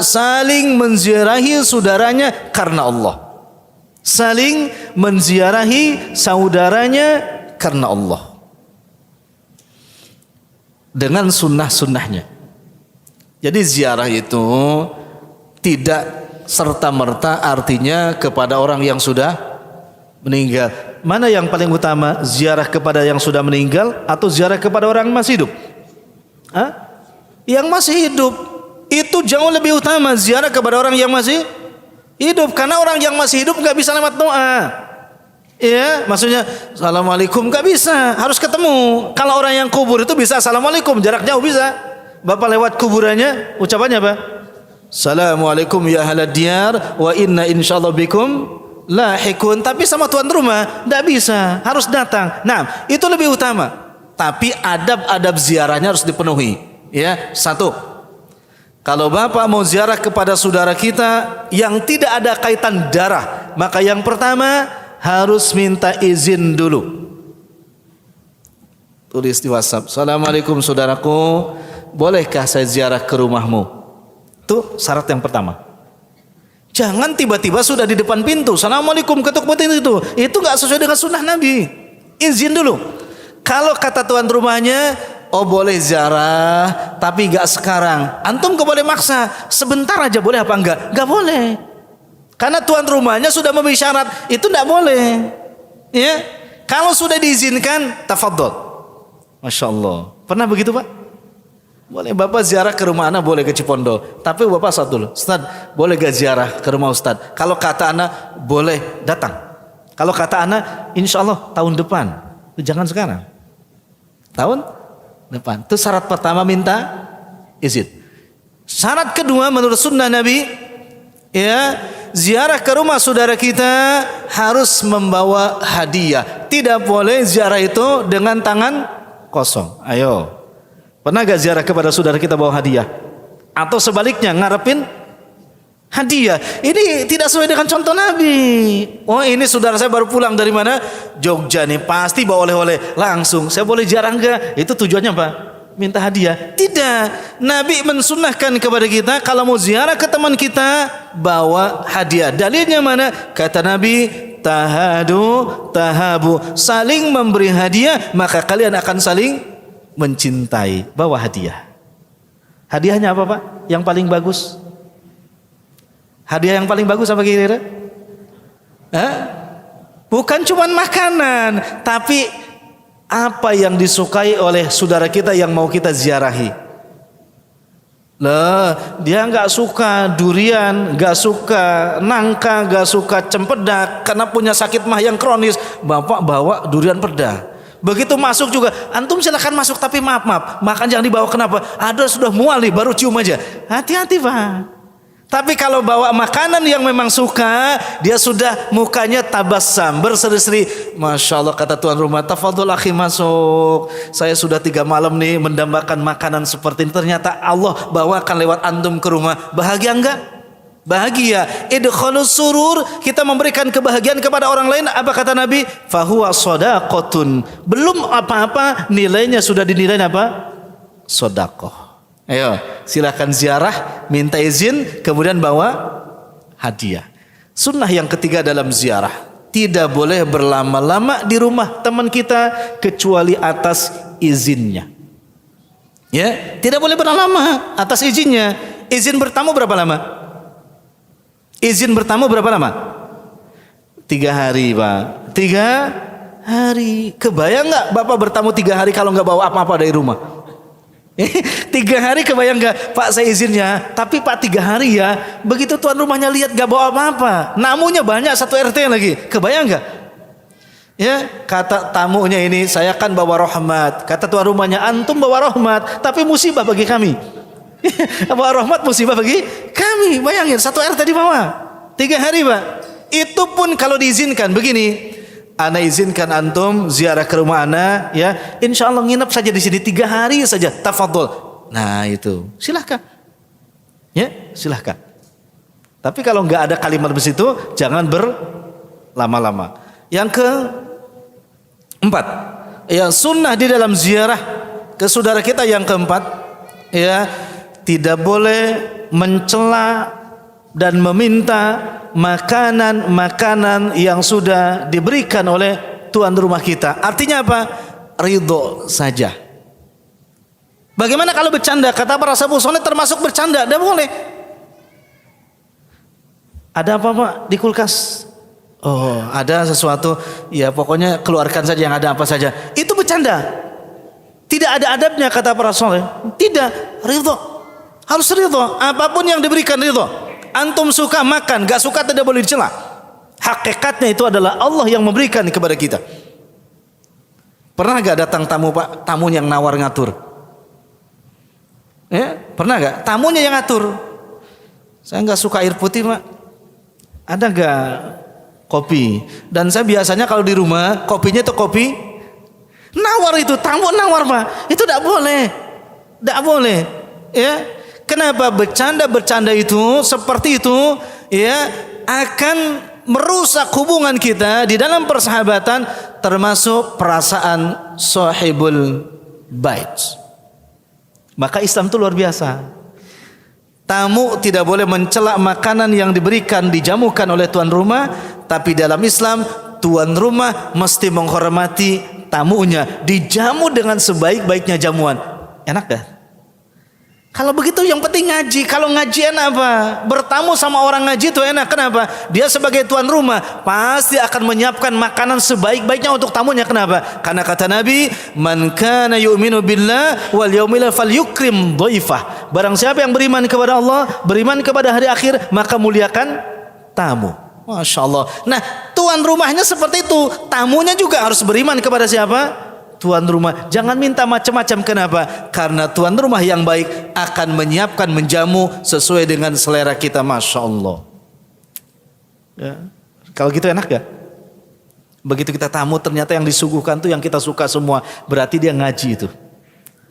saling menziarahi saudaranya karena Allah. Saling menziarahi saudaranya karena Allah. Dengan sunnah-sunnahnya. Jadi ziarah itu tidak serta-merta artinya kepada orang yang sudah meninggal. Mana yang paling utama? Ziarah kepada yang sudah meninggal atau ziarah kepada orang yang masih hidup? Yang masih hidup. Itu jauh lebih utama, ziarah kepada orang yang masih hidup. Karena orang yang masih hidup gak bisa lewat doa. Ya, maksudnya assalamualaikum gak bisa, harus ketemu. Kalau orang yang kubur itu bisa assalamualaikum, jarak jauh bisa. Bapak lewat kuburannya, ucapannya apa? Assalamualaikum ya ahlad diyar wa inna insyaallah bikum lahikun. Tapi sama tuan rumah gak bisa, harus datang. Nah, itu lebih utama. Tapi adab-adab ziarahnya harus dipenuhi. Ya, satu. Kalau bapak mau ziarah kepada saudara kita yang tidak ada kaitan darah, maka yang pertama harus minta izin dulu. Tulis di WhatsApp, assalamualaikum saudaraku, bolehkah saya ziarah ke rumahmu? Itu syarat yang pertama. Jangan tiba-tiba sudah di depan pintu, assalamualaikum, ketuk pintu itu nggak sesuai dengan sunnah Nabi. Izin dulu. Kalau kata tuan rumahnya, oh boleh ziarah, tapi gak sekarang. Antum gak boleh maksa, sebentar aja boleh apa enggak? Gak boleh. Karena tuan rumahnya sudah memberi syarat, itu gak boleh. Ya, kalau sudah diizinkan, tafadhol. Masya Allah. Pernah begitu Pak? Boleh Bapak ziarah ke rumah anak, boleh ke Cipondo. Tapi Bapak satu dulu, Ustaz, boleh gak ziarah ke rumah Ustaz? Kalau kata anak, boleh datang. Kalau kata anak, insya Allah tahun depan. Itu jangan sekarang. Tahun depan. Itu syarat pertama, minta izin. Syarat kedua menurut sunnah Nabi, ya, ziarah ke rumah saudara kita harus membawa hadiah. Tidak boleh ziarah itu dengan tangan kosong. Ayo. Pernah gak ziarah kepada saudara kita bawa hadiah? Atau sebaliknya ngarepin hadiah? Ini tidak sesuai dengan contoh Nabi. Oh, ini saudara saya baru pulang dari mana? Jogja nih, pasti bawa oleh-oleh. Langsung, saya boleh ziarah enggak? Itu tujuannya apa? Minta hadiah? Tidak. Nabi mensunnahkan kepada kita kalau mau ziarah ke teman kita, bawa hadiah. Dalilnya mana? Kata Nabi, tahadu tahabu. Saling memberi hadiah, maka kalian akan saling mencintai. Bawa hadiah. Hadiahnya apa Pak? Yang paling bagus? Hadiah yang paling bagus apa kira-kira? Bukan cuma makanan, tapi apa yang disukai oleh saudara kita yang mau kita ziarahi. Lah, dia nggak suka durian, nggak suka nangka, nggak suka cempedak karena punya sakit mah yang kronis. Bapak bawa durian peda. Begitu masuk juga, antum silakan masuk tapi maaf, makan jangan dibawa. Kenapa? Ada sudah mual nih, baru cium aja. Hati-hati Pak. Tapi kalau bawa makanan yang memang suka, dia sudah mukanya tabassam, berseri-seri. Masya Allah, kata tuan rumah, tafadhol akhi masuk. Saya sudah 3 malam nih mendambakan makanan seperti ini. Ternyata Allah bawakan lewat antum ke rumah. Bahagia enggak? Bahagia. Idkhalus surur, kita memberikan kebahagiaan kepada orang lain. Apa kata Nabi? Fahuwa shadaqatun. Belum apa-apa, nilainya sudah dinilai apa? Sedekah. Ayo, silakan ziarah, minta izin, kemudian bawa hadiah. Sunnah yang ketiga dalam ziarah, tidak boleh berlama-lama di rumah teman kita kecuali atas izinnya. Ya, tidak boleh berlama atas izinnya. Izin bertamu berapa lama? Izin bertamu berapa lama? 3 hari Pak. 3 hari. Kebayang nggak Bapak bertamu 3 hari kalau nggak bawa apa-apa dari rumah? 3 hari kebayang gak? Pak saya izinnya, tapi Pak 3 hari ya. Begitu tuan rumahnya lihat gak bawa apa-apa, namunya banyak, 1 RT lagi. Kebayang gak? Ya, kata tamunya ini, saya kan bawa rahmat. Kata tuan rumahnya, antum bawa rahmat, tapi musibah bagi kami. Bawa rahmat musibah bagi kami. Bayangin 1 RT di bawah 3 hari Pak. Itu pun kalau diizinkan. Begini, ana izinkan antum ziarah ke rumah ana, ya, insya Allah nginep saja di sini 3 hari saja, tafadhol. Nah itu, silahkan, ya, silahkan. Tapi kalau nggak ada kalimat begitu, jangan berlama-lama. Yang keempat, ya, sunnah di dalam ziarah ke saudara kita yang keempat, ya, tidak boleh mencela dan meminta makanan-makanan yang sudah diberikan oleh tuan rumah kita. Artinya apa? Ridho saja. Bagaimana kalau bercanda? Kata para salafus saleh termasuk bercanda, tidak boleh. Ada apa Pak di kulkas? Oh, ada sesuatu. Ya pokoknya keluarkan saja yang ada apa saja. Itu bercanda. Tidak ada adabnya kata para saleh. Tidak, ridho. Harus ridho. Apapun yang diberikan ridho. Antum suka makan, gak suka tidak boleh dicela. Hakikatnya itu adalah Allah yang memberikan kepada kita. Pernah gak datang tamu Pak? Tamu yang nawar ngatur. Ya, pernah gak? Tamunya yang ngatur. Saya gak suka air putih Pak. Ada gak kopi? Dan saya biasanya kalau di rumah kopinya itu kopi nawar, itu tamu nawar Pak. Itu tidak boleh. Tidak boleh. Ya. Kenapa? Bercanda-bercanda itu seperti itu ya akan merusak hubungan kita di dalam persahabatan, termasuk perasaan sahibul bait. Maka Islam itu luar biasa. Tamu tidak boleh mencela makanan yang diberikan, dijamukan oleh tuan rumah, tapi dalam Islam tuan rumah mesti menghormati tamunya, dijamu dengan sebaik-baiknya jamuan. Enak gak? Kalau begitu yang penting ngaji. Kalau ngaji enak apa? Bertamu sama orang ngaji itu enak. Kenapa? Dia sebagai tuan rumah pasti akan menyiapkan makanan sebaik-baiknya untuk tamunya. Kenapa? Karena kata Nabi, man kana yu'minu billah wal yaumil falyukrim dhaifah. Barang siapa yang beriman kepada Allah, beriman kepada hari akhir, maka muliakan tamu. Masya Allah. Nah, tuan rumahnya seperti itu, tamunya juga harus beriman kepada siapa? Tuan rumah. Jangan minta macam-macam. Kenapa? Karena tuan rumah yang baik akan menyiapkan, menjamu sesuai dengan selera kita. Masya Allah. Ya. Kalau gitu enak gak? Begitu kita tamu ternyata yang disuguhkan tuh yang kita suka semua, berarti dia ngaji itu.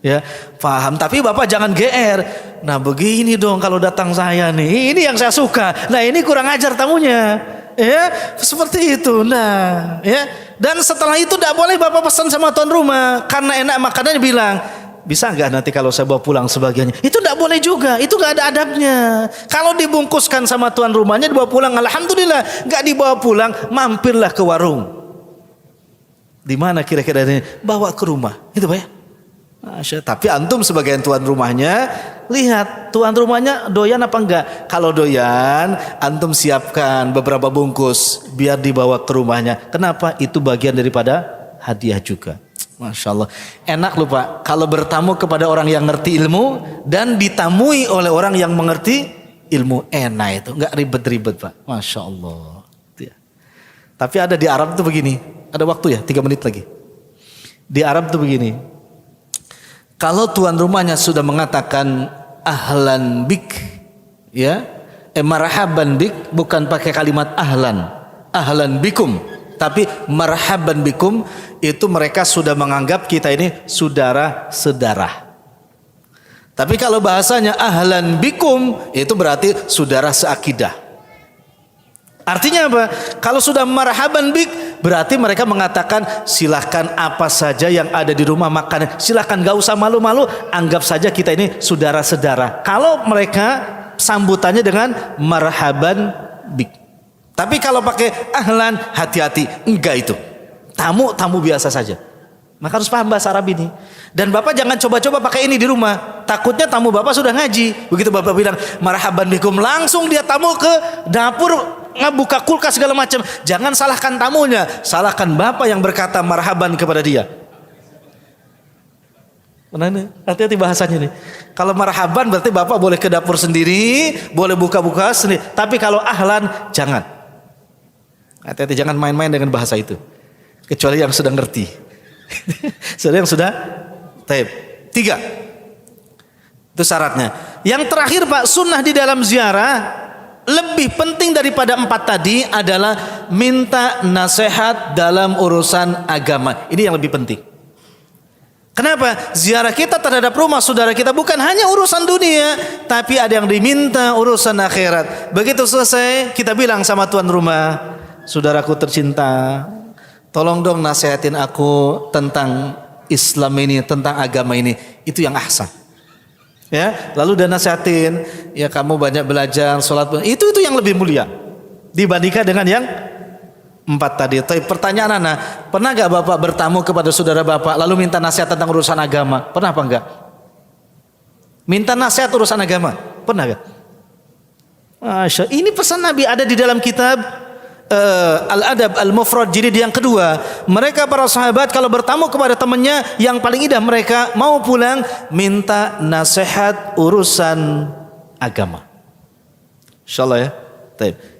Ya, paham. Tapi Bapak jangan GR. Nah begini dong kalau datang saya nih, ini yang saya suka. Nah ini kurang ajar tamunya. Ya, seperti itu. Nah, ya. Dan setelah itu tidak boleh Bapak pesan sama tuan rumah karena enak makanannya, bilang, bisa nggak nanti kalau saya bawa pulang sebagiannya? Itu tidak boleh juga. Itu nggak ada adabnya. Kalau dibungkuskan sama tuan rumahnya dibawa pulang, alhamdulillah. Nggak dibawa pulang, mampirlah ke warung. Di mana kira-kira ini? Bawa ke rumah. Itu Pak ya. Masya, tapi antum sebagai tuan rumahnya, lihat tuan rumahnya doyan apa enggak. Kalau doyan, antum siapkan beberapa bungkus biar dibawa ke rumahnya. Kenapa? Itu bagian daripada hadiah juga. Masya Allah. Enak loh Pak kalau bertamu kepada orang yang ngerti ilmu dan ditamui oleh orang yang mengerti ilmu. Enak itu, enggak ribet-ribet Pak. Masya Allah. Tapi ada di Arab tuh begini. Ada waktu ya, 3 menit lagi. Di Arab tuh begini. Kalau tuan rumahnya sudah mengatakan ahlan bik, ya, marhaban bik, bukan pakai kalimat ahlan bikum, tapi marhaban bikum, itu mereka sudah menganggap kita ini saudara-saudara. Tapi kalau bahasanya ahlan bikum, itu berarti saudara seakidah. Artinya apa? Kalau sudah marhaban bik, berarti mereka mengatakan silahkan apa saja yang ada di rumah makan, silahkan, gak usah malu-malu, anggap saja kita ini saudara-saudara. Kalau mereka sambutannya dengan marhaban bik. Tapi kalau pakai ahlan, hati-hati, enggak, itu tamu biasa saja. Maka harus paham bahasa Arab ini. Dan Bapak jangan coba-coba pakai ini di rumah. Takutnya tamu Bapak sudah ngaji. Begitu Bapak bilang marhaban bikum, langsung dia tamu ke dapur, ngebuka kulkas segala macam. Jangan salahkan tamunya, salahkan Bapak yang berkata marhaban kepada dia. Mana? Hati-hati bahasanya nih. Kalau marhaban berarti Bapak boleh ke dapur sendiri, boleh buka-buka sendiri. Tapi kalau ahlan, jangan. Hati-hati, jangan main-main dengan bahasa itu. Kecuali yang sudah ngerti. Sudah yang sudah taib. 3 itu syaratnya. Yang terakhir Pak, sunnah di dalam ziarah lebih penting daripada 4 tadi adalah minta nasihat dalam urusan agama. Ini yang lebih penting. Kenapa? Ziarah kita terhadap rumah saudara kita bukan hanya urusan dunia, tapi ada yang diminta urusan akhirat. Begitu selesai, kita bilang sama tuan rumah, saudaraku tercinta, tolong dong nasihatin aku tentang Islam ini, tentang agama ini. Itu yang ahsan. Ya, lalu dia nasihatin, ya kamu banyak belajar, sholat, itu yang lebih mulia dibandingkan dengan yang 4 tadi. Tapi pertanyaan anak, pernah gak bapak bertamu kepada saudara bapak lalu minta nasihat tentang urusan agama? Pernah apa enggak? Minta nasihat urusan agama, pernah gak? Masya, ini pesan Nabi ada di dalam kitab Al-Adab Al-Mufrad jilid yang kedua. Mereka para sahabat kalau bertamu kepada temannya, yang paling indah mereka mau pulang minta nasihat urusan agama. Insyaallah ya. Baik.